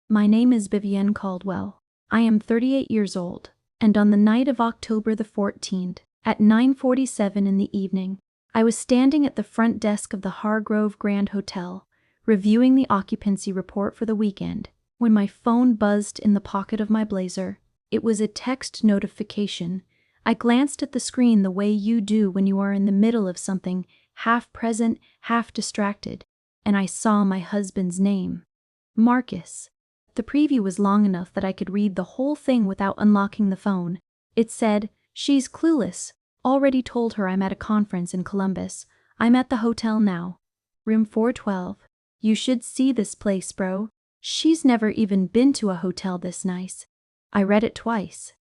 My name is Vivienne Caldwell. I am 38 years old, and on the night of October the 14th, at 9:47 in the evening, I was standing at the front desk of the Hargrove Grand Hotel, reviewing the occupancy report for the weekend, when my phone buzzed in the pocket of my blazer. It was a text notification. I glanced at the screen the way you do when you are in the middle of something, half present, half distracted, and I saw my husband's name. Marcus. The preview was long enough that I could read the whole thing without unlocking the phone. It said, "She's clueless. Already told her I'm at a conference in Columbus. I'm at the hotel now. Room 412. You should see this place, bro. She's never even been to a hotel this nice." I read it twice.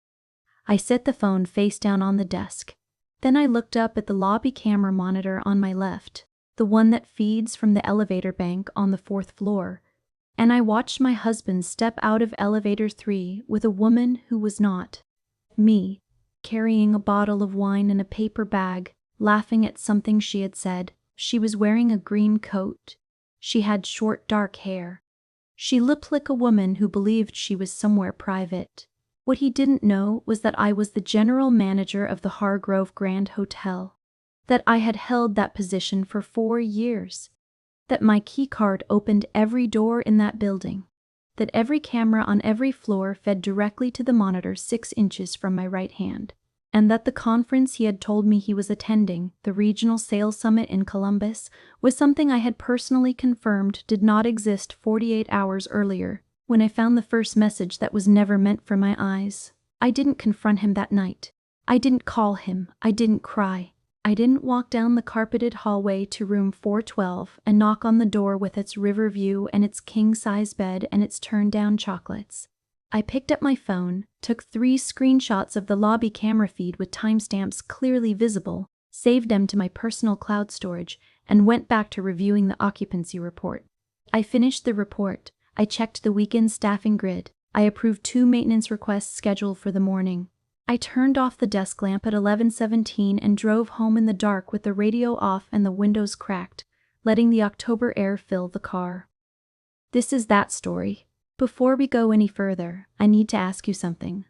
I set the phone face down on the desk. Then I looked up at the lobby camera monitor on my left, the one that feeds from the elevator bank on the 4th floor, and I watched my husband step out of elevator 3 with a woman who was not me, carrying a bottle of wine in a paper bag, laughing at something she had said. She was wearing a green coat. She had short dark hair. She looked like a woman who believed she was somewhere private. What he didn't know was that I was the general manager of the Hargrove Grand Hotel, that I had held that position for 4 years, that my keycard opened every door in that building, that every camera on every floor fed directly to the monitor 6 inches from my right hand, and that the conference he had told me he was attending, the Regional Sales Summit in Columbus, was something I had personally confirmed did not exist 48 hours earlier, when I found the first message that was never meant for my eyes. I didn't confront him that night. I didn't call him. I didn't cry. I didn't walk down the carpeted hallway to room 412 and knock on the door with its river view and its king-size bed and its turned-down chocolates. I picked up my phone, took 3 screenshots of the lobby camera feed with timestamps clearly visible, saved them to my personal cloud storage, and went back to reviewing the occupancy report. I finished the report. I checked the weekend staffing grid. I approved 2 maintenance requests scheduled for the morning. I turned off the desk lamp at 11:17 and drove home in the dark with the radio off and the windows cracked, letting the October air fill the car. This is that story. Before we go any further, I need to ask you something.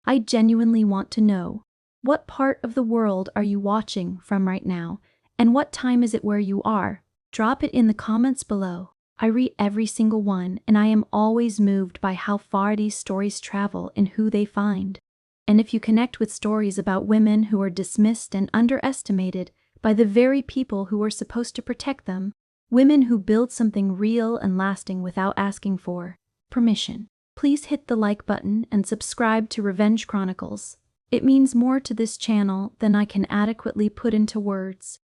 I genuinely want to know, what part of the world are you watching from right now, and what time is it where you are? Drop it in the comments below. I read every single one, and I am always moved by how far these stories travel and who they find. And if you connect with stories about women who are dismissed and underestimated by the very people who are supposed to protect them, women who build something real and lasting without asking for permission, please hit the like button and subscribe to Revenge Chronicles. It means more to this channel than I can adequately put into words.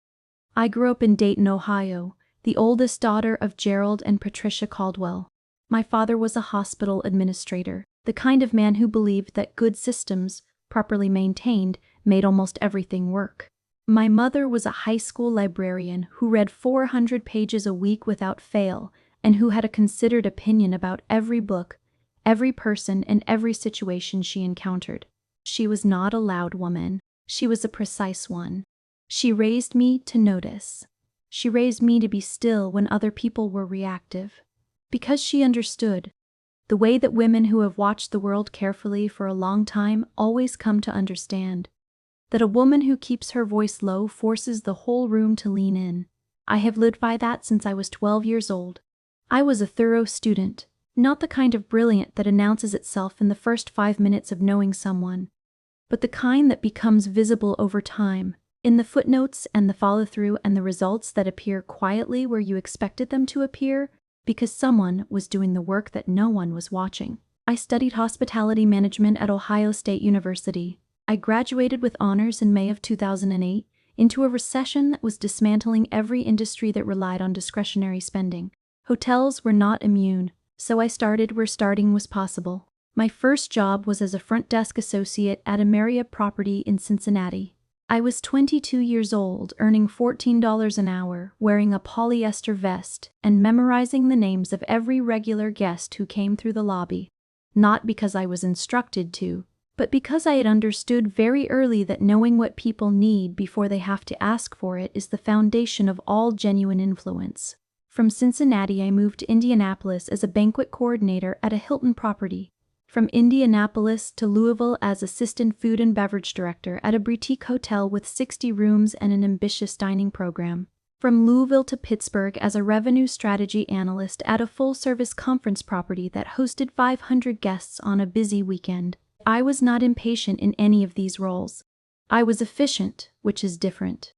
I grew up in Dayton, Ohio, the oldest daughter of Gerald and Patricia Caldwell. My father was a hospital administrator, the kind of man who believed that good systems, properly maintained, made almost everything work. My mother was a high school librarian who read 400 pages a week without fail and who had a considered opinion about every book, every person, and every situation she encountered. She was not a loud woman. She was a precise one. She raised me to notice. She raised me to be still when other people were reactive. Because she understood, the way that women who have watched the world carefully for a long time always come to understand, that a woman who keeps her voice low forces the whole room to lean in. I have lived by that since I was 12 years old. I was a thorough student, not the kind of brilliant that announces itself in the first 5 minutes of knowing someone, but the kind that becomes visible over time, in the footnotes and the follow-through and the results that appear quietly where you expected them to appear, because someone was doing the work that no one was watching. I studied hospitality management at Ohio State University. I graduated with honors in May of 2008 into a recession that was dismantling every industry that relied on discretionary spending. Hotels were not immune, so I started where starting was possible. My first job was as a front desk associate at a Marriott property in Cincinnati. I was 22 years old, earning $14 an hour, wearing a polyester vest, and memorizing the names of every regular guest who came through the lobby. Not because I was instructed to, but because I had understood very early that knowing what people need before they have to ask for it is the foundation of all genuine influence. From Cincinnati, I moved to Indianapolis as a banquet coordinator at a Hilton property. From Indianapolis to Louisville as assistant food and beverage director at a boutique hotel with 60 rooms and an ambitious dining program. From Louisville to Pittsburgh as a revenue strategy analyst at a full-service conference property that hosted 500 guests on a busy weekend. I was not impatient in any of these roles. I was efficient, which is different.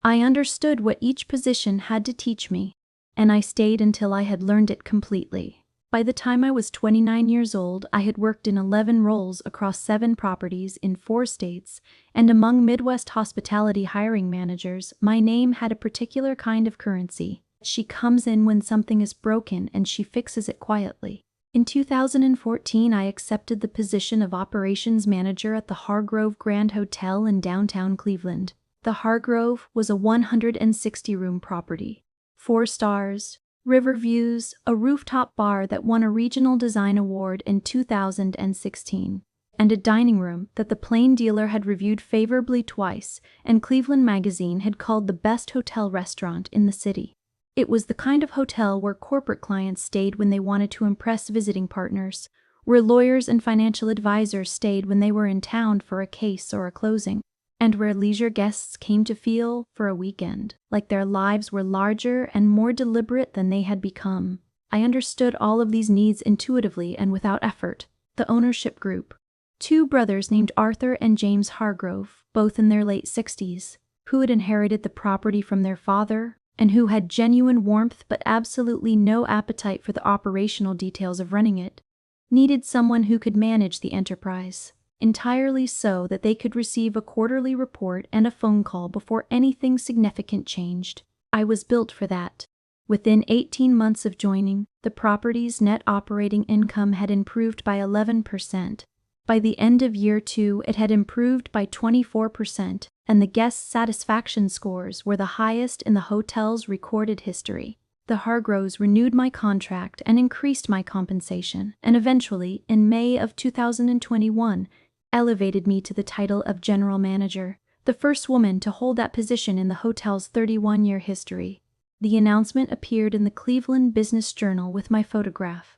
I understood what each position had to teach me, and I stayed until I had learned it completely. By the time I was 29 years old, I had worked in 11 roles across 7 properties in 4 states, and among Midwest hospitality hiring managers, my name had a particular kind of currency. She comes in when something is broken and she fixes it quietly. In 2014, I accepted the position of operations manager at the Hargrove Grand Hotel in downtown Cleveland. The Hargrove was a 160-room property. 4 stars, river views, a rooftop bar that won a regional design award in 2016, and a dining room that the Plain Dealer had reviewed favorably twice and Cleveland Magazine had called the best hotel restaurant in the city. It was the kind of hotel where corporate clients stayed when they wanted to impress visiting partners, where lawyers and financial advisors stayed when they were in town for a case or a closing, and where leisure guests came to feel, for a weekend, like their lives were larger and more deliberate than they had become. I understood all of these needs intuitively and without effort. The ownership group. 2 brothers named Arthur and James Hargrove, both in their late 60s, who had inherited the property from their father, and who had genuine warmth but absolutely no appetite for the operational details of running it, needed someone who could manage the enterprise. Entirely so that they could receive a quarterly report and a phone call before anything significant changed. I was built for that. Within 18 months of joining, the property's net operating income had improved by 11%. By the end of year 2, it had improved by 24%, and the guest satisfaction scores were the highest in the hotel's recorded history. The Hargroves renewed my contract and increased my compensation, and eventually, in May of 2021, elevated me to the title of general manager, the first woman to hold that position in the hotel's 31-year history. The announcement appeared in the Cleveland Business Journal with my photograph.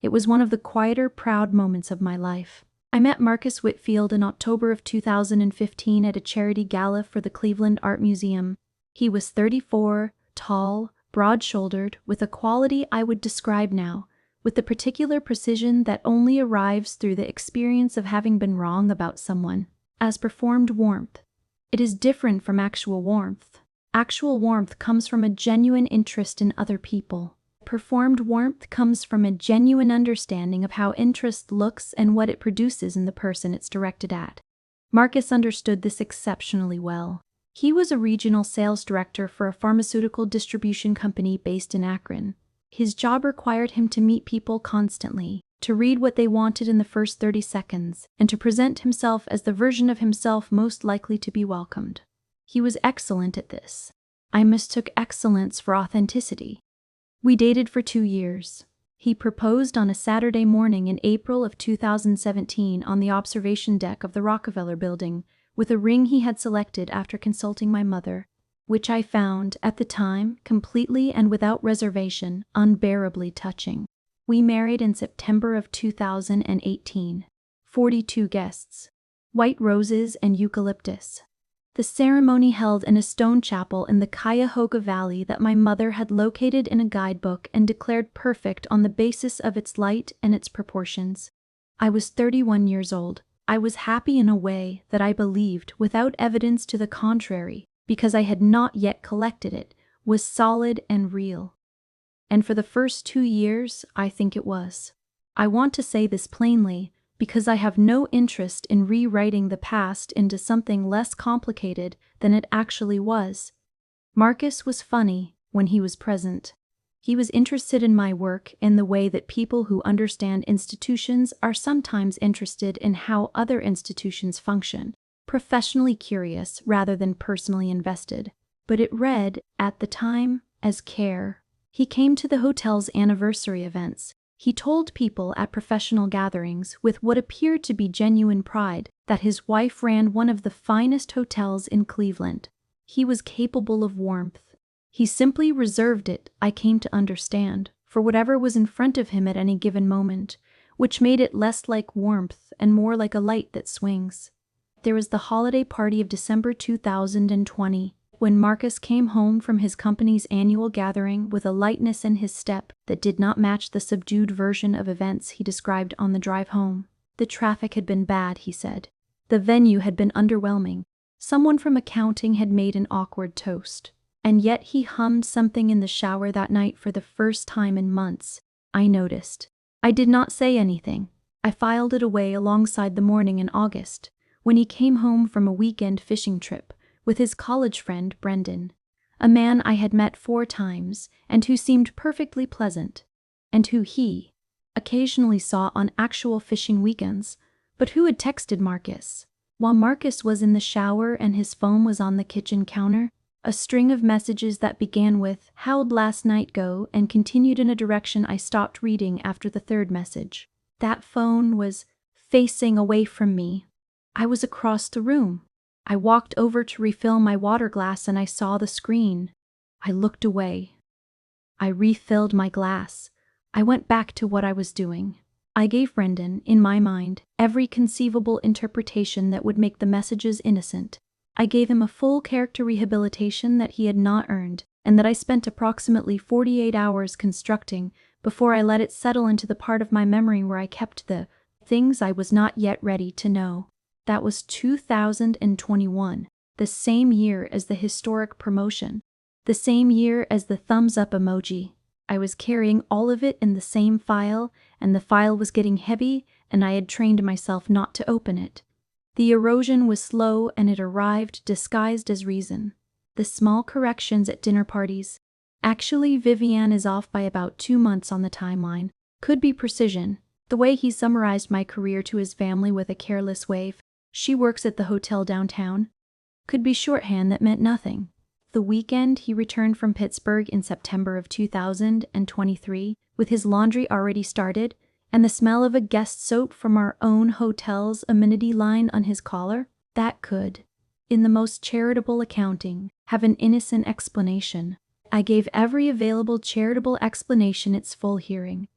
It was one of the quieter, proud moments of my life. I met Marcus Whitfield in October of 2015 at a charity gala for the Cleveland Art Museum. He was 34, tall, broad-shouldered, with a quality I would describe now, with the particular precision that only arrives through the experience of having been wrong about someone, as performed warmth. It is different from actual warmth. Actual warmth comes from a genuine interest in other people. Performed warmth comes from a genuine understanding of how interest looks and what it produces in the person it's directed at. Marcus understood this exceptionally well. He was a regional sales director for a pharmaceutical distribution company based in Akron. His job required him to meet people constantly, to read what they wanted in the first 30 seconds, and to present himself as the version of himself most likely to be welcomed. He was excellent at this. I mistook excellence for authenticity. We dated for 2 years. He proposed on a Saturday morning in April of 2017 on the observation deck of the Rockefeller Building, with a ring he had selected after consulting my mother, which I found, at the time, completely and without reservation, unbearably touching. We married in September of 2018. 42 guests. White roses and eucalyptus. The ceremony held in a stone chapel in the Cuyahoga Valley that my mother had located in a guidebook and declared perfect on the basis of its light and its proportions. I was 31 years old. I was happy in a way that I believed, without evidence to the contrary, because I had not yet collected it, was solid and real. And for the first 2 years, I think it was. I want to say this plainly, because I have no interest in rewriting the past into something less complicated than it actually was. Marcus was funny when he was present. He was interested in my work in the way that people who understand institutions are sometimes interested in how other institutions function, professionally curious rather than personally invested. But it read, at the time, as care. He came to the hotel's anniversary events. He told people at professional gatherings with what appeared to be genuine pride that his wife ran one of the finest hotels in Cleveland. He was capable of warmth. He simply reserved it, I came to understand, for whatever was in front of him at any given moment, which made it less like warmth and more like a light that swings. There was the holiday party of December 2020, when Marcus came home from his company's annual gathering with a lightness in his step that did not match the subdued version of events he described on the drive home. The traffic had been bad, he said. The venue had been underwhelming. Someone from accounting had made an awkward toast. And yet he hummed something in the shower that night for the first time in months. I noticed. I did not say anything. I filed it away alongside the morning in August, when he came home from a weekend fishing trip with his college friend Brendan, a man I had met 4 times and who seemed perfectly pleasant, and who he occasionally saw on actual fishing weekends, but who had texted Marcus. While Marcus was in the shower and his phone was on the kitchen counter, a string of messages that began with "How'd last night go?" and continued in a direction I stopped reading after the 3rd message. That phone was facing away from me. I was across the room. I walked over to refill my water glass and I saw the screen. I looked away. I refilled my glass. I went back to what I was doing. I gave Brendan, in my mind, every conceivable interpretation that would make the messages innocent. I gave him a full character rehabilitation that he had not earned, and that I spent approximately 48 hours constructing before I let it settle into the part of my memory where I kept the things I was not yet ready to know. That was 2021, the same year as the historic promotion, the same year as the thumbs up emoji. I was carrying all of it in the same file, and the file was getting heavy, and I had trained myself not to open it. The erosion was slow and it arrived disguised as reason. The small corrections at dinner parties. Actually, Vivian is off by about 2 months on the timeline. Could be precision. The way he summarized my career to his family with a careless wave. She works at the hotel downtown. Could be shorthand that meant nothing. The weekend he returned from Pittsburgh in September of 2023 with his laundry already started and the smell of a guest soap from our own hotel's amenity line on his collar, that could, in the most charitable accounting, have an innocent explanation. I gave every available charitable explanation its full hearing.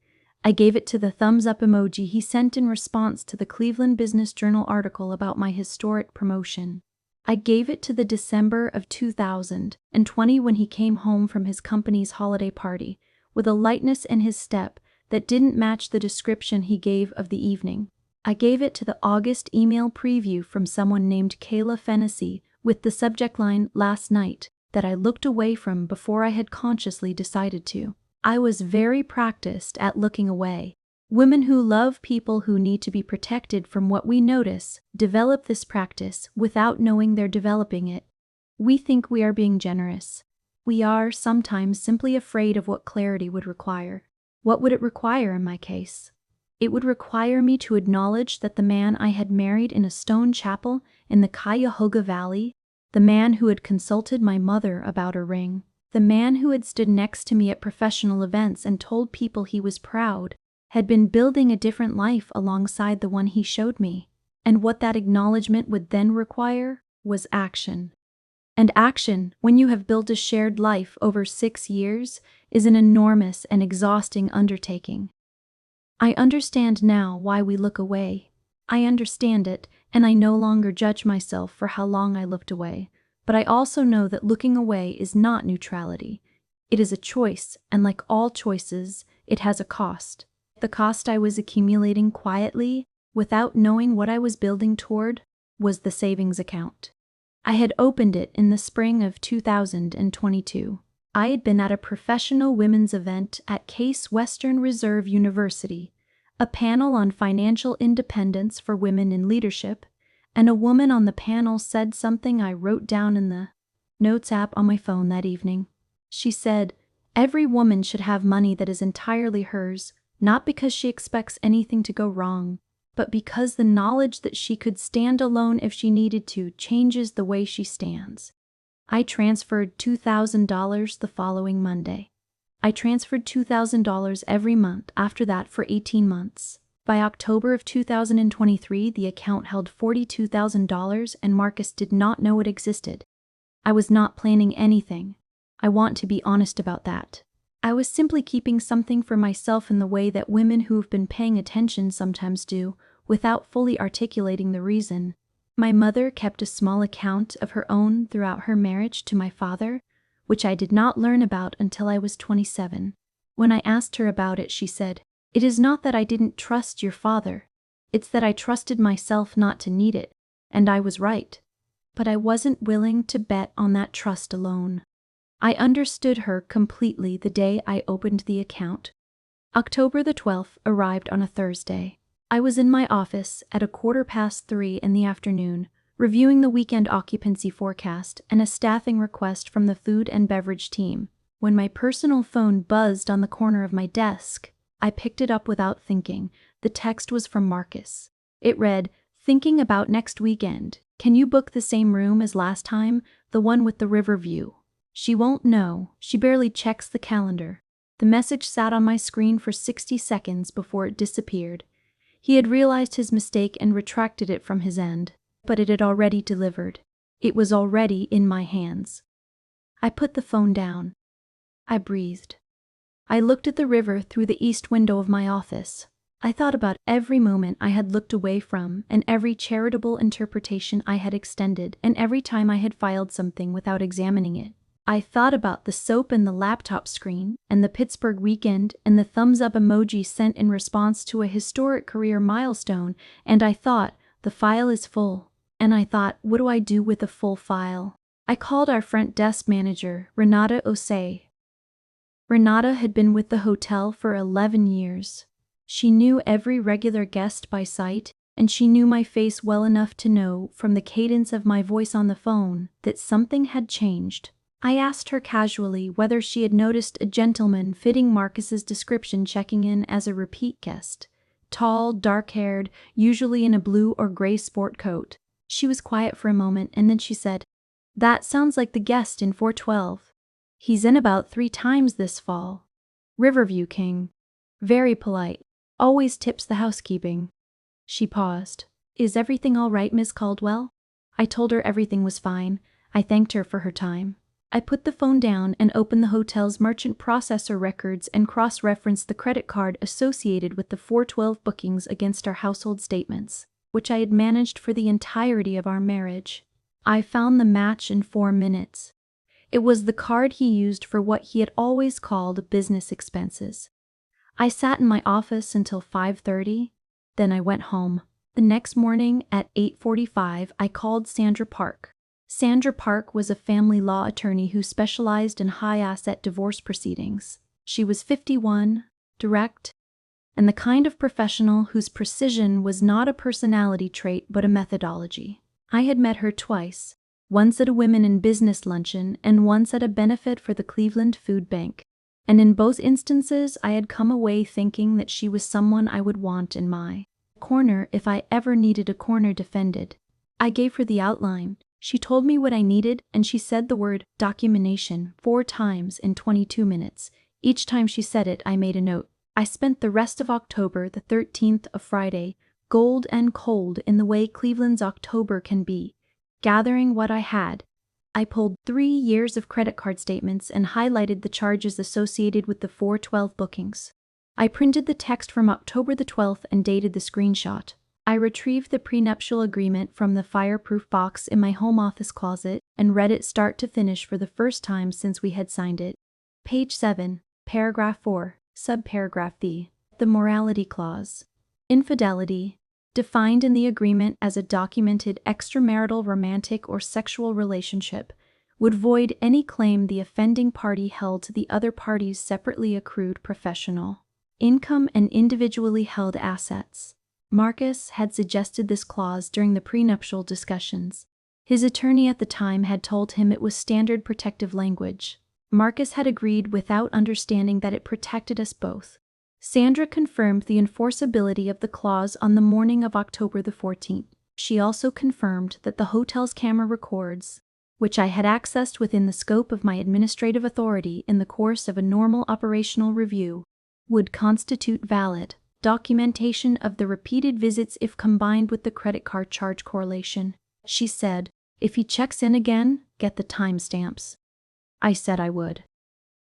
I gave it to the thumbs up emoji he sent in response to the Cleveland Business Journal article about my historic promotion. I gave it to the December of 2020 when he came home from his company's holiday party, with a lightness in his step that didn't match the description he gave of the evening. I gave it to the August email preview from someone named Kayla Fennessy with the subject line "Last Night" that I looked away from before I had consciously decided to. I was very practiced at looking away. Women who love people who need to be protected from what we notice develop this practice without knowing they're developing it. We think we are being generous. We are sometimes simply afraid of what clarity would require. What would it require in my case? It would require me to acknowledge that the man I had married in a stone chapel in the Cuyahoga Valley, the man who had consulted my mother about a ring, the man who had stood next to me at professional events and told people he was proud, had been building a different life alongside the one he showed me. And what that acknowledgement would then require was action. And action, when you have built a shared life over 6 years, is an enormous and exhausting undertaking. I understand now why we look away. I understand it, and I no longer judge myself for how long I looked away. But I also know that looking away is not neutrality. It is a choice, and like all choices, it has a cost. The cost I was accumulating quietly, without knowing what I was building toward, was the savings account. I had opened it in the spring of 2022. I had been at a professional women's event at Case Western Reserve University, a panel on financial independence for women in leadership, and a woman on the panel said something I wrote down in the notes app on my phone that evening. She said, "Every woman should have money that is entirely hers, not because she expects anything to go wrong, but because the knowledge that she could stand alone if she needed to changes the way she stands." I transferred $2,000 the following Monday. I transferred $2,000 every month after that for 18 months. By October of 2023, the account held $42,000 and Marcus did not know it existed. I was not planning anything. I want to be honest about that. I was simply keeping something for myself in the way that women who've been paying attention sometimes do, without fully articulating the reason. My mother kept a small account of her own throughout her marriage to my father, which I did not learn about until I was 27. When I asked her about it, she said, "It is not that I didn't trust your father. It's that I trusted myself not to need it, and I was right. But I wasn't willing to bet on that trust alone." I understood her completely the day I opened the account. October the 12th arrived on a Thursday. I was in my office at 3:15 in the afternoon, reviewing the weekend occupancy forecast and a staffing request from the food and beverage team, when my personal phone buzzed on the corner of my desk. I picked it up without thinking. The text was from Marcus. It read, "Thinking about next weekend. Can you book the same room as last time, the one with the river view?" She won't know. She barely checks the calendar. The message sat on my screen for 60 seconds before it disappeared. He had realized his mistake and retracted it from his end, but it had already delivered. It was already in my hands. I put the phone down. I breathed. I looked at the river through the east window of my office. I thought about every moment I had looked away from, and every charitable interpretation I had extended, and every time I had filed something without examining it. I thought about the soap and the laptop screen, and the Pittsburgh weekend, and the thumbs-up emoji sent in response to a historic career milestone, and I thought, the file is full. And I thought, what do I do with a full file? I called our front desk manager, Renata Osei. Renata had been with the hotel for 11 years. She knew every regular guest by sight, and she knew my face well enough to know, from the cadence of my voice on the phone, that something had changed. I asked her casually whether she had noticed a gentleman fitting Marcus's description checking in as a repeat guest. Tall, dark-haired, usually in a blue or gray sport coat. She was quiet for a moment, and then she said, "That sounds like the guest in 412. He's in about 3 times this fall. Riverview King. Very polite. Always tips the housekeeping." She paused. "Is everything all right, Miss Caldwell?" I told her everything was fine. I thanked her for her time. I put the phone down and opened the hotel's merchant processor records and cross-referenced the credit card associated with the 412 bookings against our household statements, which I had managed for the entirety of our marriage. I found the match in 4 minutes. It was the card he used for what he had always called business expenses. I sat in my office until 5:30, then I went home. The next morning at 8:45, I called Sandra Park. Sandra Park was a family law attorney who specialized in high-asset divorce proceedings. She was 51, direct, and the kind of professional whose precision was not a personality trait but a methodology. I had met her twice, once at a women in business luncheon and once at a benefit for the Cleveland Food Bank, and in both instances I had come away thinking that she was someone I would want in my corner if I ever needed a corner defended. I gave her the outline. She told me what I needed, and she said the word documentation 4 times in 22 minutes. Each time she said it, I made a note. I spent the rest of October, the 13th, a Friday, gold and cold in the way Cleveland's October can be, gathering what I had. I pulled 3 years of credit card statements and highlighted the charges associated with the 412 bookings. I printed the text from October the 12th and dated the screenshot. I retrieved the prenuptial agreement from the fireproof box in my home office closet and read it start to finish for the first time since we had signed it. Page 7, paragraph 4, subparagraph D. The morality clause. Infidelity, defined in the agreement as a documented extramarital romantic or sexual relationship, would void any claim the offending party held to the other party's separately accrued professional income and individually held assets. Marcus had suggested this clause during the prenuptial discussions. His attorney at the time had told him it was standard protective language. Marcus had agreed without understanding that it protected us both. Sandra confirmed the enforceability of the clause on the morning of October the 14th. She also confirmed that the hotel's camera records, which I had accessed within the scope of my administrative authority in the course of a normal operational review, would constitute valid documentation of the repeated visits if combined with the credit card charge correlation. She said, "If he checks in again, get the timestamps." I said I would.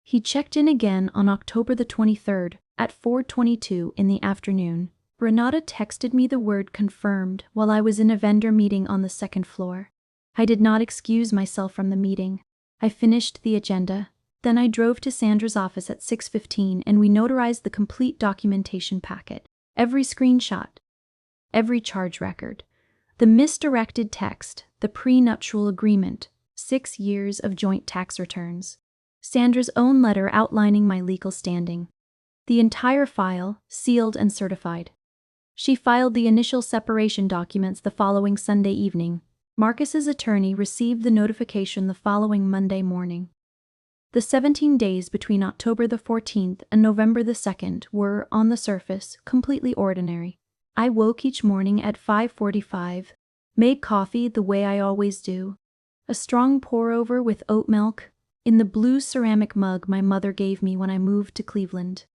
He checked in again on October the 23rd at 4:22 in the afternoon. Renata texted me the word confirmed while I was in a vendor meeting on the second floor. I did not excuse myself from the meeting. I finished the agenda. Then I drove to Sandra's office at 6:15 and we notarized the complete documentation packet. Every screenshot, every charge record, the misdirected text, the prenuptial agreement, 6 years of joint tax returns, Sandra's own letter outlining my legal standing. The entire file, sealed and certified. She filed the initial separation documents the following Sunday evening. Marcus's attorney received the notification the following Monday morning. The 17 days between October the 14th and November the 2nd were, on the surface, completely ordinary. I woke each morning at 5:45, made coffee the way I always do, a strong pour-over with oat milk, in the blue ceramic mug my mother gave me when I moved to Cleveland.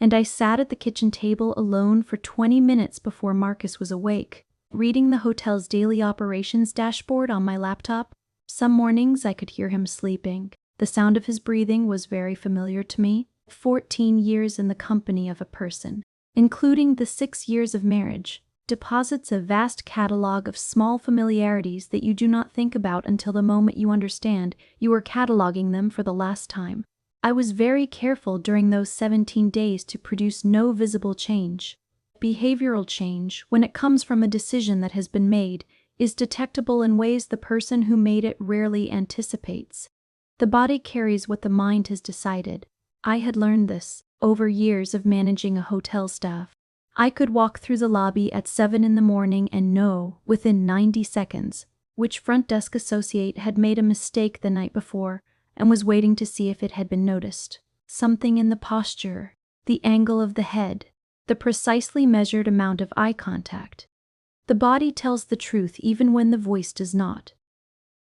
And I sat at the kitchen table alone for 20 minutes before Marcus was awake, reading the hotel's daily operations dashboard on my laptop. Some mornings I could hear him sleeping. The sound of his breathing was very familiar to me. 14 years in the company of a person, including the 6 years of marriage, deposits a vast catalog of small familiarities that you do not think about until the moment you understand you are cataloging them for the last time. I was very careful during those 17 days to produce no visible change. Behavioral change, when it comes from a decision that has been made, is detectable in ways the person who made it rarely anticipates. The body carries what the mind has decided. I had learned this over years of managing a hotel staff. I could walk through the lobby at 7 in the morning and know, within 90 seconds, which front desk associate had made a mistake the night before and was waiting to see if it had been noticed. Something in the posture, the angle of the head, the precisely measured amount of eye contact. The body tells the truth even when the voice does not.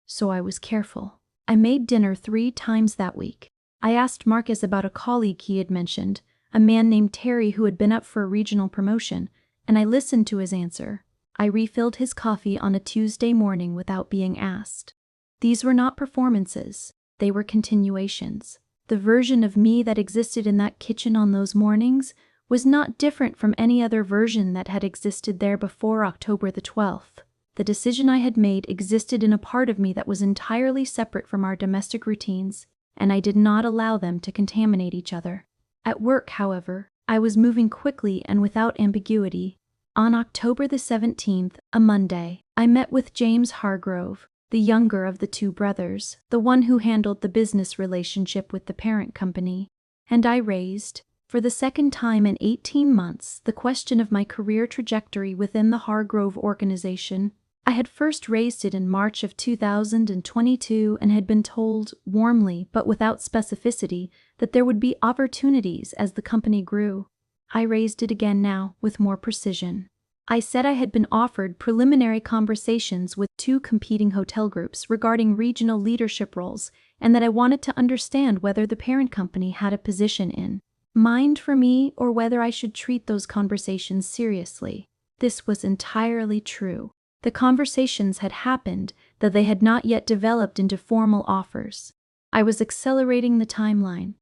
So I was careful. I made dinner 3 times that week. I asked Marcus about a colleague he had mentioned, a man named Terry who had been up for a regional promotion, and I listened to his answer. I refilled his coffee on a Tuesday morning without being asked. These were not performances, they were continuations. The version of me that existed in that kitchen on those mornings was not different from any other version that had existed there before October the 12th. The decision I had made existed in a part of me that was entirely separate from our domestic routines, and I did not allow them to contaminate each other. At work, however, I was moving quickly and without ambiguity. On October the 17th, a Monday, I met with James Hargrove, the younger of the 2 brothers, the one who handled the business relationship with the parent company, and I raised, for the second time in 18 months, the question of my career trajectory within the Hargrove organization. I had first raised it in March of 2022 and had been told, warmly but without specificity, that there would be opportunities as the company grew. I raised it again now, with more precision. I said I had been offered preliminary conversations with 2 competing hotel groups regarding regional leadership roles, and that I wanted to understand whether the parent company had a position in mind for me or whether I should treat those conversations seriously. This was entirely true. The conversations had happened, though they had not yet developed into formal offers. I was accelerating the timeline.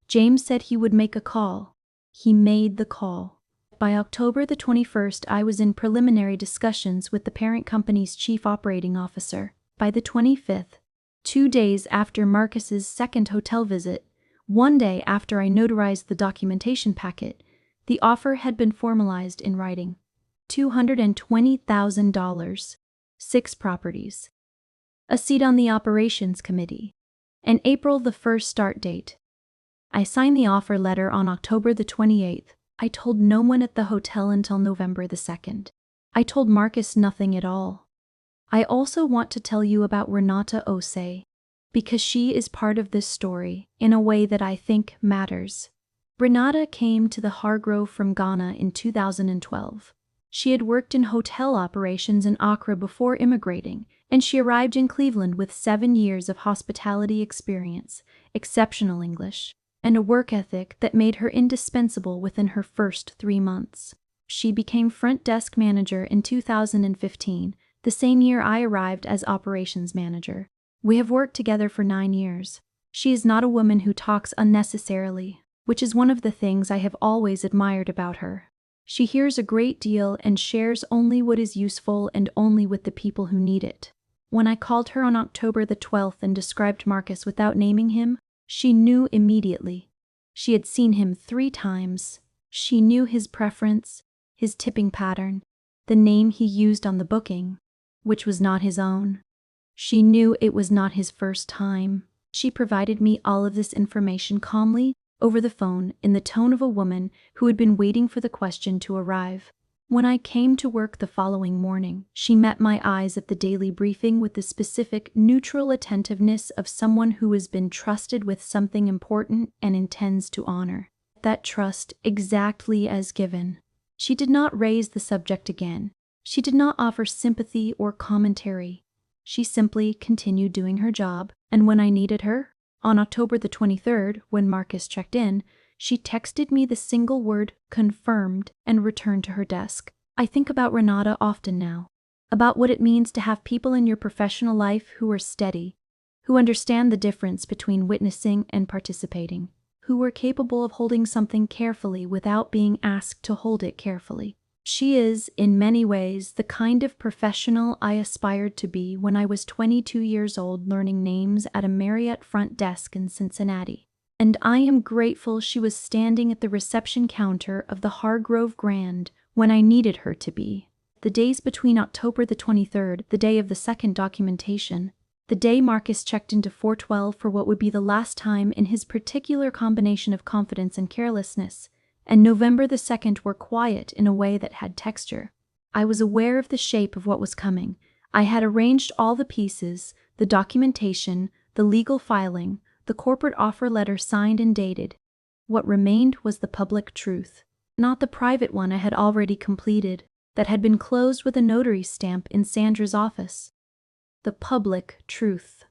James said he would make a call. He made the call. By October the 21st, I was in preliminary discussions with the parent company's chief operating officer. By the 25th, 2 days after Marcus's second hotel visit, 1 day after I notarized the documentation packet, the offer had been formalized in writing. $220,000, 6 properties, a seat on the operations committee, and April the 1st start date. I signed the offer letter on October the 28th. I told no one at the hotel until November the 2nd. I told Marcus nothing at all. I also want to tell you about Renata Osei, because she is part of this story in a way that I think matters. Renata came to the Hargrove from Ghana in 2012. She had worked in hotel operations in Accra before immigrating, and she arrived in Cleveland with 7 years of hospitality experience, exceptional English, and a work ethic that made her indispensable within her first 3 months. She became front desk manager in 2015, the same year I arrived as operations manager. We have worked together for 9 years. She is not a woman who talks unnecessarily, which is one of the things I have always admired about her. She hears a great deal and shares only what is useful and only with the people who need it. When I called her on October the 12th and described Marcus without naming him, she knew immediately. She had seen him 3 times. She knew his preference, his tipping pattern, the name he used on the booking, which was not his own. She knew it was not his first time. She provided me all of this information calmly, over the phone, in the tone of a woman who had been waiting for the question to arrive. When I came to work the following morning, she met my eyes at the daily briefing with the specific, neutral attentiveness of someone who has been trusted with something important and intends to honor that trust exactly as given. She did not raise the subject again. She did not offer sympathy or commentary. She simply continued doing her job, and when I needed her, on October the 23rd, when Marcus checked in, she texted me the single word "confirmed" and returned to her desk. I think about Renata often now, about what it means to have people in your professional life who are steady, who understand the difference between witnessing and participating, who are capable of holding something carefully without being asked to hold it carefully. She is, in many ways, the kind of professional I aspired to be when I was 22 years old learning names at a Marriott front desk in Cincinnati. And I am grateful she was standing at the reception counter of the Hargrove Grand when I needed her to be. The days between October the 23rd, the day of the second documentation, the day Marcus checked into 412 for what would be the last time in his particular combination of confidence and carelessness, and November the 2nd were quiet in a way that had texture. I was aware of the shape of what was coming. I had arranged all the pieces, the documentation, the legal filing, the corporate offer letter signed and dated. What remained was the public truth, not the private one I had already completed, that had been closed with a notary stamp in Sandra's office. The public truth.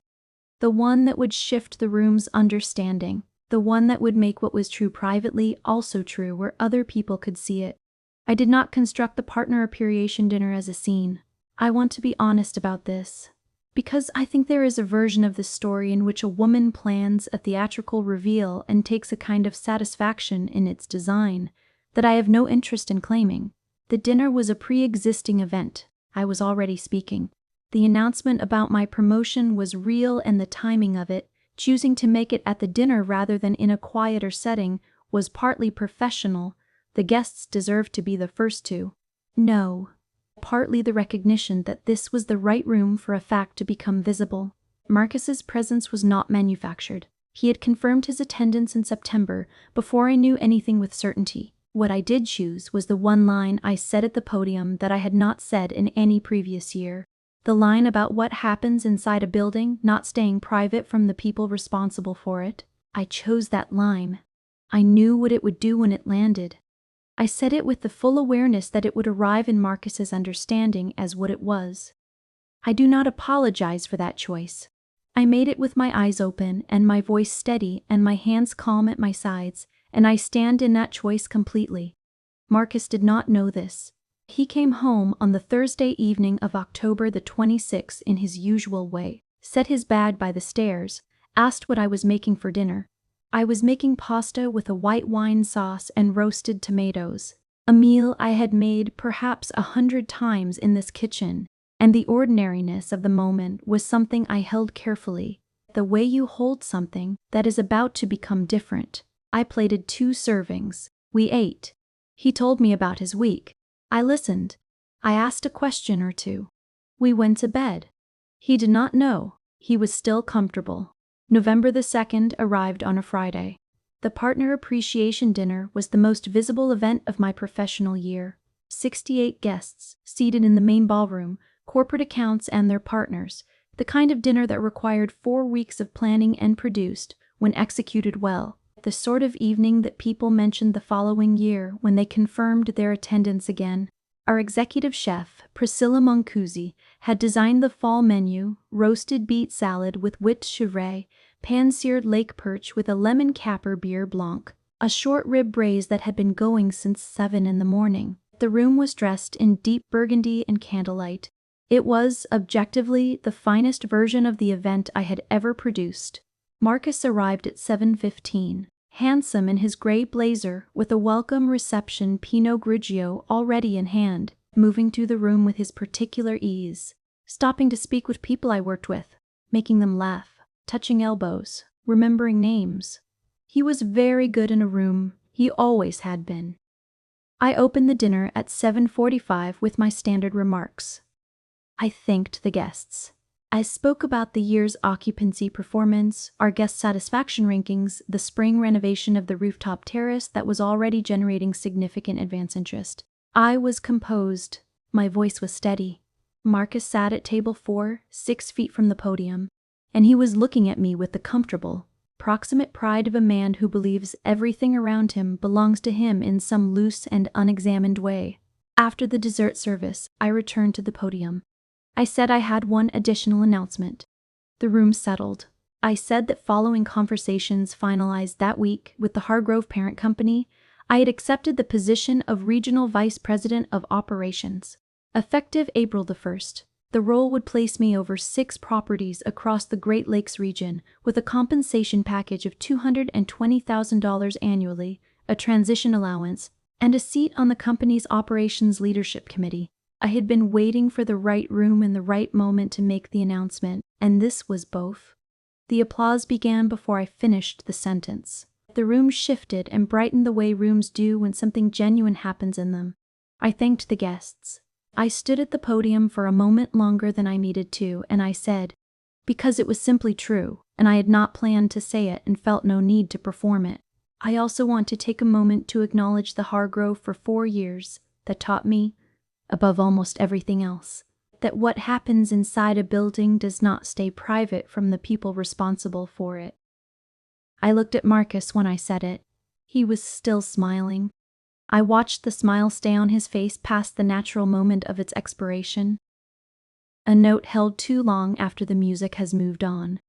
The one that would shift the room's understanding. The one that would make what was true privately also true where other people could see it. I did not construct the partner appreciation dinner as a scene. I want to be honest about this, because I think there is a version of this story in which a woman plans a theatrical reveal and takes a kind of satisfaction in its design that I have no interest in claiming. The dinner was a pre-existing event. I was already speaking. The announcement about my promotion was real, and the timing of it, choosing to make it at the dinner rather than in a quieter setting, was partly professional. The guests deserved to be the first to know. Partly the recognition that this was the right room for a fact to become visible. Marcus's presence was not manufactured. He had confirmed his attendance in September before I knew anything with certainty. What I did choose was the one line I said at the podium that I had not said in any previous year. The line about what happens inside a building not staying private from the people responsible for it. I chose that line. I knew what it would do when it landed. I said it with the full awareness that it would arrive in Marcus's understanding as what it was. I do not apologize for that choice. I made it with my eyes open and my voice steady and my hands calm at my sides, and I stand in that choice completely. Marcus did not know this. He came home on the Thursday evening of October the 26th in his usual way, set his bag by the stairs, asked what I was making for dinner. I was making pasta with a white wine sauce and roasted tomatoes, a meal I had made perhaps 100 times in this kitchen, and the ordinariness of the moment was something I held carefully, the way you hold something that is about to become different. I plated 2 servings. We ate. He told me about his week. I listened. I asked a question or two. We went to bed. He did not know. He was still comfortable. November the 2nd arrived on a Friday. The partner appreciation dinner was the most visible event of my professional year. 68 guests, seated in the main ballroom, corporate accounts and their partners, the kind of dinner that required 4 weeks of planning and produced, when executed well, the sort of evening that people mentioned the following year when they confirmed their attendance again. Our executive chef, Priscilla Moncuzzi, had designed the fall menu: roasted beet salad with whipped chèvre, pan-seared lake perch with a lemon capper beer blanc, a short rib braise that had been going since 7 in the morning. The room was dressed in deep burgundy and candlelight. It was, objectively, the finest version of the event I had ever produced. Marcus arrived at 7:15, handsome in his gray blazer with a welcome reception Pinot Grigio already in hand, moving through the room with his particular ease, stopping to speak with people I worked with, making them laugh, touching elbows, remembering names. He was very good in a room, he always had been. I opened the dinner at 7:45 with my standard remarks. I thanked the guests. I spoke about the year's occupancy performance, our guest satisfaction rankings, the spring renovation of the rooftop terrace that was already generating significant advance interest. I was composed. My voice was steady. Marcus sat at table 4, 6 feet from the podium, and he was looking at me with the comfortable, proximate pride of a man who believes everything around him belongs to him in some loose and unexamined way. After the dessert service, I returned to the podium. I said I had one additional announcement. The room settled. I said that following conversations finalized that week with the Hargrove parent company, I had accepted the position of Regional Vice President of Operations. Effective April the 1st, the role would place me over 6 properties across the Great Lakes region with a compensation package of $220,000 annually, a transition allowance, and a seat on the company's operations leadership committee. I had been waiting for the right room and the right moment to make the announcement, and this was both. The applause began before I finished the sentence. The room shifted and brightened the way rooms do when something genuine happens in them. I thanked the guests. I stood at the podium for a moment longer than I needed to, and I said, because it was simply true, and I had not planned to say it and felt no need to perform it. I also want to take a moment to acknowledge the Hargrove for 4 years that taught me, above almost everything else, that what happens inside a building does not stay private from the people responsible for it. I looked at Marcus when I said it. He was still smiling. I watched the smile stay on his face past the natural moment of its expiration. A note held too long after the music has moved on.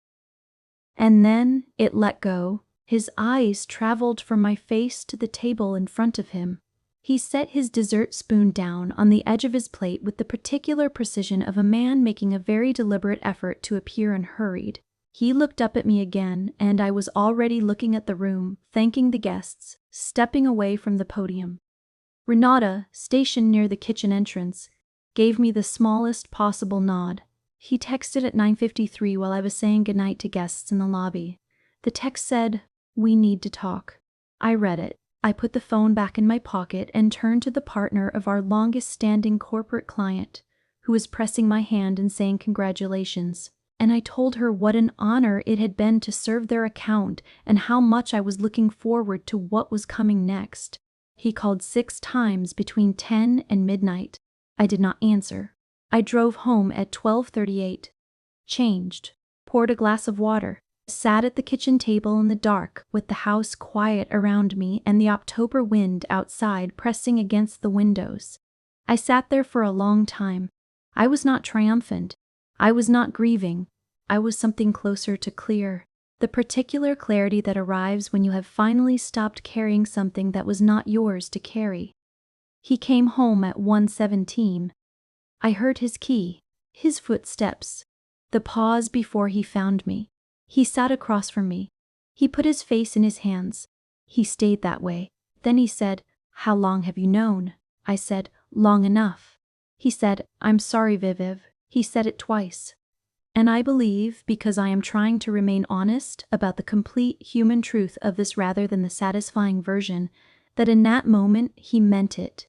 And then it let go. His eyes traveled from my face to the table in front of him. He set his dessert spoon down on the edge of his plate with the particular precision of a man making a very deliberate effort to appear unhurried. He looked up at me again, and I was already looking at the room, thanking the guests, stepping away from the podium. Renata, stationed near the kitchen entrance, gave me the smallest possible nod. He texted at 9:53 while I was saying goodnight to guests in the lobby. The text said, "We need to talk." I read it. I put the phone back in my pocket and turned to the partner of our longest-standing corporate client, who was pressing my hand and saying congratulations. And I told her what an honor it had been to serve their account and how much I was looking forward to what was coming next. He called 6 times between 10 and midnight. I did not answer. I drove home at 12:38, changed, poured a glass of water, sat at the kitchen table in the dark with the house quiet around me and the October wind outside pressing against the windows. I sat there for a long time. I was not triumphant. I was not grieving. I was something closer to clear. The particular clarity that arrives when you have finally stopped carrying something that was not yours to carry. He came home at 1:17. I heard his key, his footsteps, the pause before he found me. He sat across from me. He put his face in his hands. He stayed that way. Then he said, "How long have you known?" I said, "Long enough." He said, "I'm sorry, Viviv." He said it twice. And I believe, because I am trying to remain honest about the complete human truth of this rather than the satisfying version, that in that moment he meant it,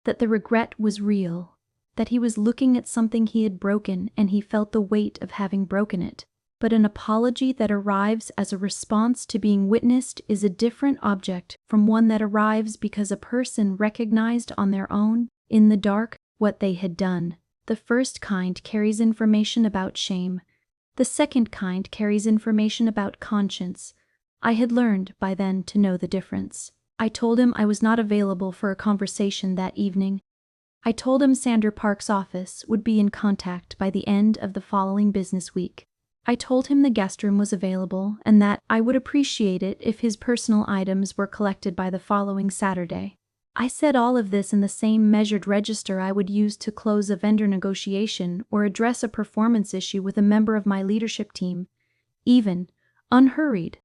that the regret was real, that he was looking at something he had broken and he felt the weight of having broken it. But an apology that arrives as a response to being witnessed is a different object from one that arrives because a person recognized on their own, in the dark, what they had done. The first kind carries information about shame. The second kind carries information about conscience. I had learned by then to know the difference. I told him I was not available for a conversation that evening. I told him Sander Park's office would be in contact by the end of the following business week. I told him the guest room was available and that I would appreciate it if his personal items were collected by the following Saturday. I said all of this in the same measured register I would use to close a vendor negotiation or address a performance issue with a member of my leadership team. Even, unhurried.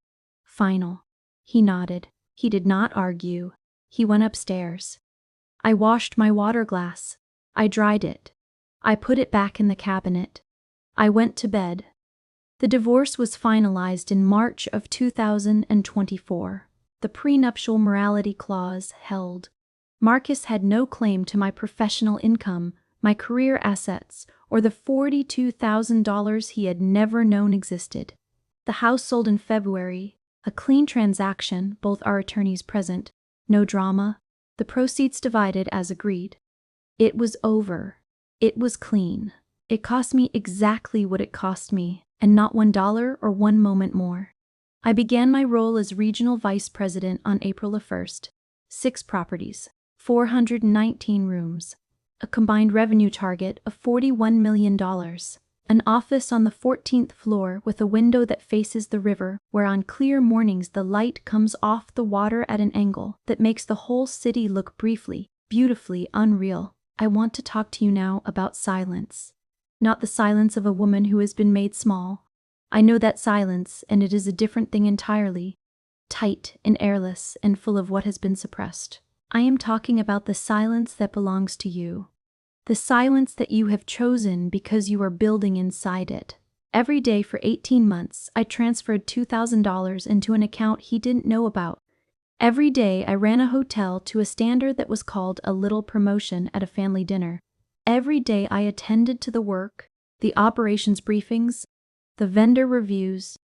Final. He nodded. He did not argue. He went upstairs. I washed my water glass. I dried it. I put it back in the cabinet. I went to bed. The divorce was finalized in March of 2024. The prenuptial morality clause held. Marcus had no claim to my professional income, my career assets, or the $42,000 he had never known existed. The house sold in February, a clean transaction, both our attorneys present, no drama, the proceeds divided as agreed. It was over. It was clean. It cost me exactly what it cost me, and not $1 or one moment more. I began my role as regional vice president on April 1st. 6 properties, 419 rooms, a combined revenue target of $41 million, an office on the 14th floor with a window that faces the river where on clear mornings the light comes off the water at an angle that makes the whole city look briefly, beautifully unreal. I want to talk to you now about silence. Not the silence of a woman who has been made small. I know that silence, and it is a different thing entirely. Tight and airless and full of what has been suppressed. I am talking about the silence that belongs to you. The silence that you have chosen because you are building inside it. Every day for 18 months, I transferred $2,000 into an account he didn't know about. Every day I ran a hotel to a standard that was called a little promotion at a family dinner. Every day I attended to the work, the operations briefings, the vendor reviews,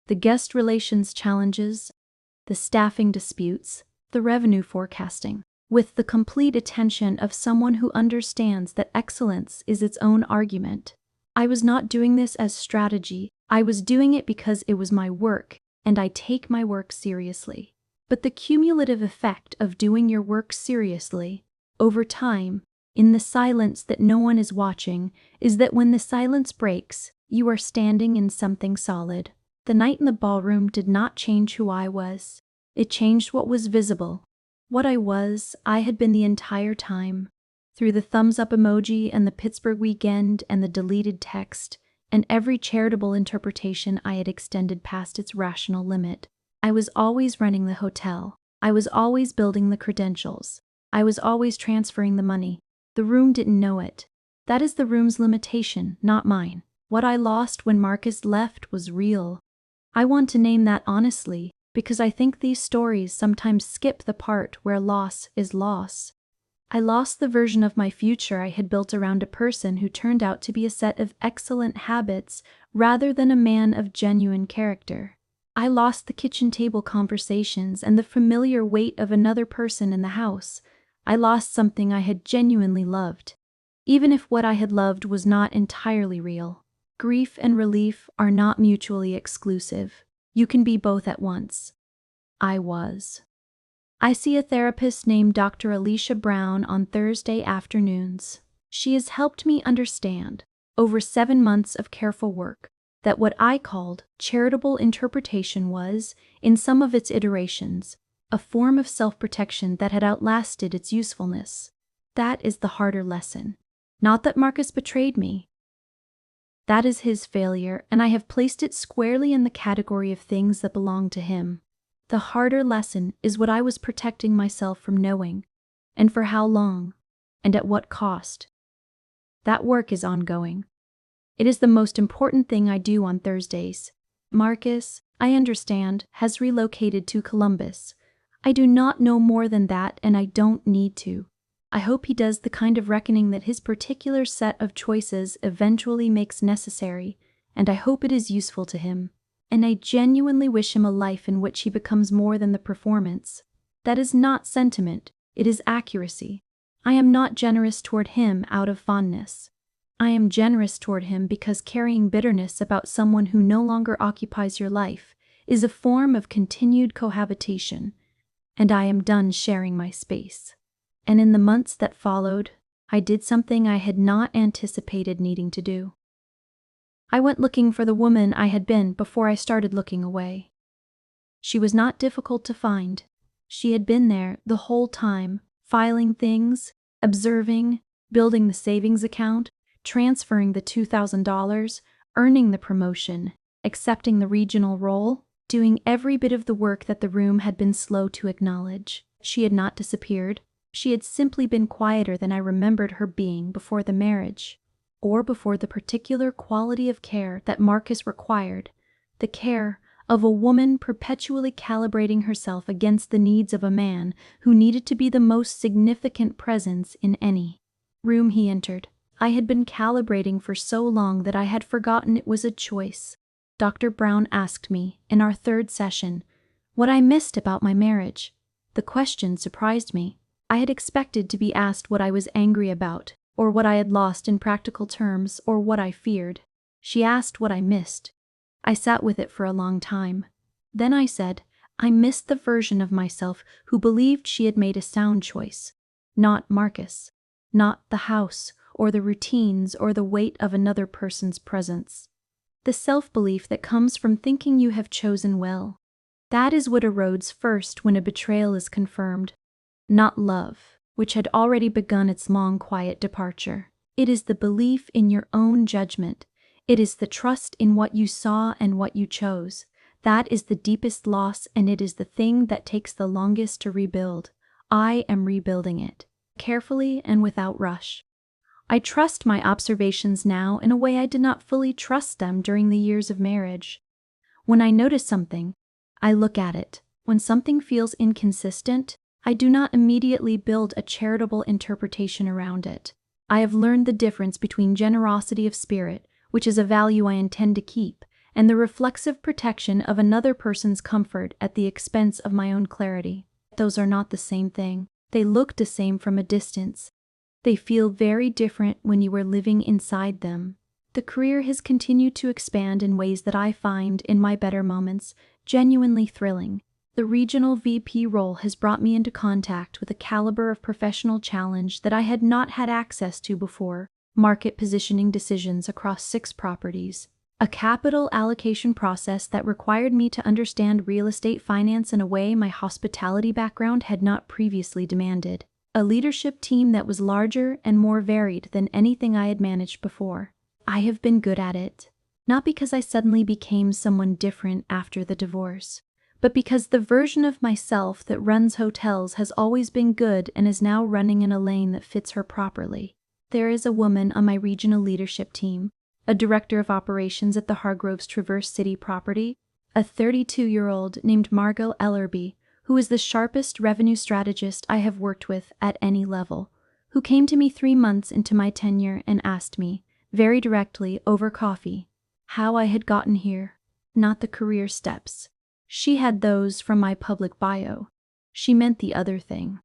the guest relations challenges, the staffing disputes, the revenue forecasting, with the complete attention of someone who understands that excellence is its own argument. I was not doing this as strategy, I was doing it because it was my work, and I take my work seriously. But the cumulative effect of doing your work seriously, over time, in the silence that no one is watching, is that when the silence breaks, you are standing in something solid. The night in the ballroom did not change who I was. It changed what was visible. What I was, I had been the entire time. Through the thumbs-up emoji and the Pittsburgh weekend and the deleted text, and every charitable interpretation I had extended past its rational limit. I was always running the hotel. I was always building the credentials. I was always transferring the money. The room didn't know it. That is the room's limitation, not mine. What I lost when Marcus left was real. I want to name that honestly, because I think these stories sometimes skip the part where loss is loss. I lost the version of my future I had built around a person who turned out to be a set of excellent habits rather than a man of genuine character. I lost the kitchen table conversations and the familiar weight of another person in the house. I lost something I had genuinely loved, even if what I had loved was not entirely real. Grief and relief are not mutually exclusive. You can be both at once. I was. I see a therapist named Dr. Alicia Brown on Thursday afternoons. She has helped me understand, over 7 months of careful work, that what I called charitable interpretation was, in some of its iterations, a form of self-protection that had outlasted its usefulness. That is the harder lesson. Not that Marcus betrayed me. That is his failure, and I have placed it squarely in the category of things that belong to him. The harder lesson is what I was protecting myself from knowing, and for how long, and at what cost. That work is ongoing. It is the most important thing I do on Thursdays. Marcus, I understand, has relocated to Columbus. I do not know more than that, and I don't need to. I hope he does the kind of reckoning that his particular set of choices eventually makes necessary, and I hope it is useful to him. And I genuinely wish him a life in which he becomes more than the performance. That is not sentiment, it is accuracy. I am not generous toward him out of fondness. I am generous toward him because carrying bitterness about someone who no longer occupies your life is a form of continued cohabitation, and I am done sharing my space. And in the months that followed, I did something I had not anticipated needing to do. I went looking for the woman I had been before I started looking away. She was not difficult to find. She had been there the whole time, filing things, observing, building the savings account, transferring the $2,000, earning the promotion, accepting the regional role, doing every bit of the work that the room had been slow to acknowledge. She had not disappeared. She had simply been quieter than I remembered her being before the marriage, or before the particular quality of care that Marcus required, the care of a woman perpetually calibrating herself against the needs of a man who needed to be the most significant presence in any room he entered. I had been calibrating for so long that I had forgotten it was a choice. Dr. Brown asked me, in our third session, what I missed about my marriage. The question surprised me. I had expected to be asked what I was angry about, or what I had lost in practical terms, or what I feared. She asked what I missed. I sat with it for a long time. Then I said, I missed the version of myself who believed she had made a sound choice. Not Marcus. Not the house, or the routines, or the weight of another person's presence. The self-belief that comes from thinking you have chosen well. That is what erodes first when a betrayal is confirmed. Not love, which had already begun its long, quiet departure. It is the belief in your own judgment. It is the trust in what you saw and what you chose. That is the deepest loss, and it is the thing that takes the longest to rebuild. I am rebuilding it, carefully and without rush. I trust my observations now in a way I did not fully trust them during the years of marriage. When I notice something, I look at it. When something feels inconsistent, I do not immediately build a charitable interpretation around it. I have learned the difference between generosity of spirit, which is a value I intend to keep, and the reflexive protection of another person's comfort at the expense of my own clarity. Those are not the same thing. They look the same from a distance. They feel very different when you are living inside them. The career has continued to expand in ways that I find, in my better moments, genuinely thrilling. The regional VP role has brought me into contact with a caliber of professional challenge that I had not had access to before. Market positioning decisions across 6 properties. A capital allocation process that required me to understand real estate finance in a way my hospitality background had not previously demanded. A leadership team that was larger and more varied than anything I had managed before. I have been good at it. Not because I suddenly became someone different after the divorce, but because the version of myself that runs hotels has always been good and is now running in a lane that fits her properly. There is a woman on my regional leadership team, a director of operations at the Hargroves Traverse City property, a 32-year-old named Margot Ellerby, who is the sharpest revenue strategist I have worked with at any level, who came to me 3 months into my tenure and asked me, very directly over coffee, how I had gotten here. Not the career steps. She had those from my public bio. She meant the other thing.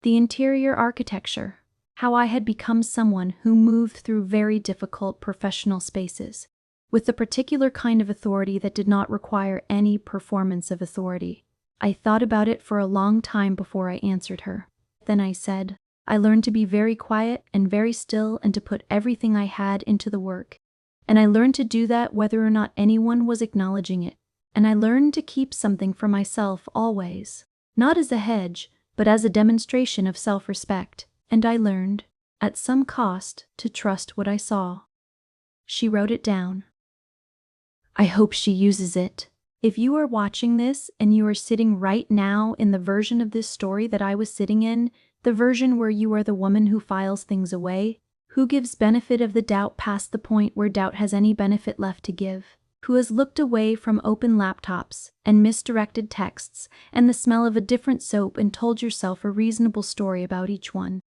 The interior architecture. How I had become someone who moved through very difficult professional spaces, with the particular kind of authority that did not require any performance of authority. I thought about it for a long time before I answered her. Then I said, I learned to be very quiet and very still and to put everything I had into the work. And I learned to do that whether or not anyone was acknowledging it. And I learned to keep something for myself always, not as a hedge, but as a demonstration of self-respect. And I learned, at some cost, to trust what I saw. She wrote it down. I hope she uses it. If you are watching this and you are sitting right now in the version of this story that I was sitting in, the version where you are the woman who files things away, who gives benefit of the doubt past the point where doubt has any benefit left to give, who has looked away from open laptops and misdirected texts and the smell of a different soap and told yourself a reasonable story about each one,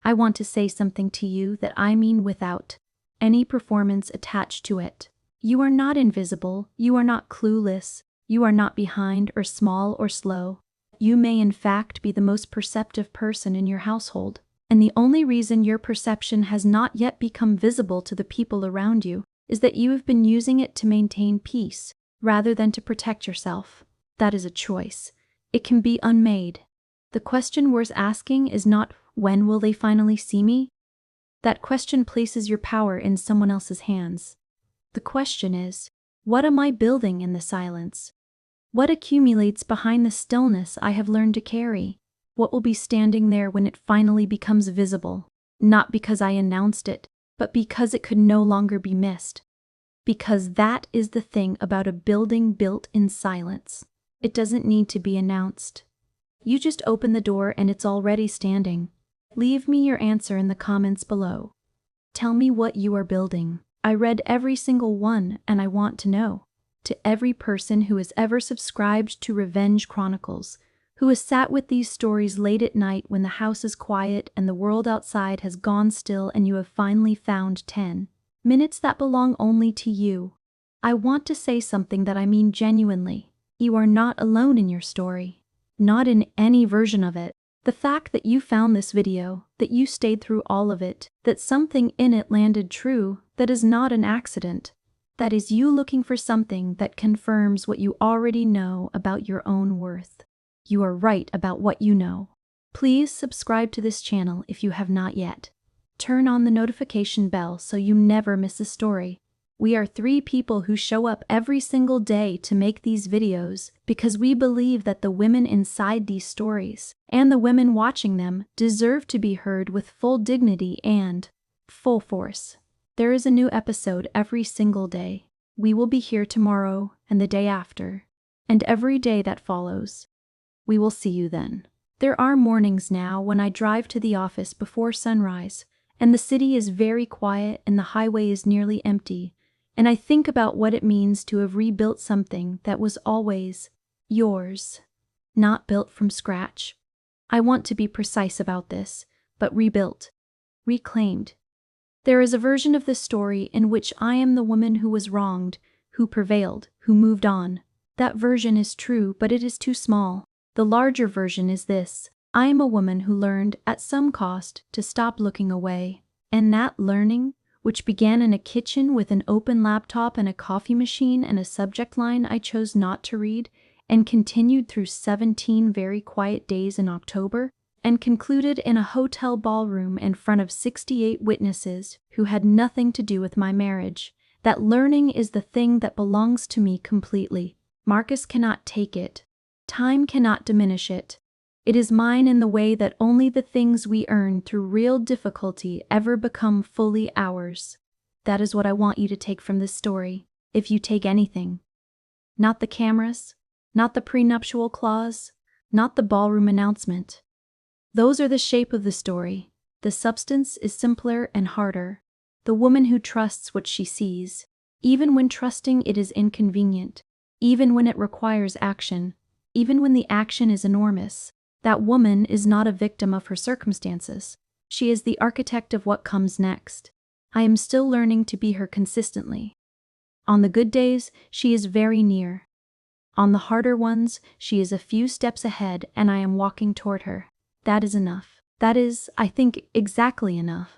I want to say something to you that I mean without any performance attached to it. You are not invisible, you are not clueless, you are not behind or small or slow. You may in fact be the most perceptive person in your household, and the only reason your perception has not yet become visible to the people around you is that you have been using it to maintain peace rather than to protect yourself. That is a choice. It can be unmade. The question worth asking is not, when will they finally see me? That question places your power in someone else's hands. The question is, what am I building in the silence? What accumulates behind the stillness I have learned to carry? What will be standing there when it finally becomes visible? Not because I announced it, but because it could no longer be missed. Because that is the thing about a building built in silence. It doesn't need to be announced. You just open the door and it's already standing. Leave me your answer in the comments below. Tell me what you are building. I read every single one and I want to know. To every person who has ever subscribed to Revenge Chronicles, who has sat with these stories late at night when the house is quiet and the world outside has gone still and you have finally found 10 minutes that belong only to you. I want to say something that I mean genuinely. You are not alone in your story. Not in any version of it. The fact that you found this video, that you stayed through all of it, that something in it landed true, that is not an accident. That is you looking for something that confirms what you already know about your own worth. You are right about what you know. Please subscribe to this channel if you have not yet. Turn on the notification bell so you never miss a story. We are 3 people who show up every single day to make these videos because we believe that the women inside these stories and the women watching them deserve to be heard with full dignity and full force. There is a new episode every single day. We will be here tomorrow and the day after, and every day that follows. We will see you then. There are mornings now when I drive to the office before sunrise, and the city is very quiet and the highway is nearly empty, and I think about what it means to have rebuilt something that was always yours, not built from scratch. I want to be precise about this, but rebuilt, reclaimed. There is a version of this story in which I am the woman who was wronged, who prevailed, who moved on. That version is true, but it is too small. The larger version is this: I am a woman who learned, at some cost, to stop looking away. And that learning, which began in a kitchen with an open laptop and a coffee machine and a subject line I chose not to read, and continued through 17 very quiet days in October, and concluded in a hotel ballroom in front of 68 witnesses who had nothing to do with my marriage. That learning is the thing that belongs to me completely. Marcus cannot take it. Time cannot diminish it. It is mine in the way that only the things we earn through real difficulty ever become fully ours. That is what I want you to take from this story, if you take anything. Not the cameras, not the prenuptial clause, not the ballroom announcement. Those are the shape of the story. The substance is simpler and harder. The woman who trusts what she sees, even when trusting it is inconvenient, even when it requires action, even when the action is enormous. That woman is not a victim of her circumstances. She is the architect of what comes next. I am still learning to be her consistently. On the good days, she is very near. On the harder ones, she is a few steps ahead and I am walking toward her. That is enough. That is, I think, exactly enough.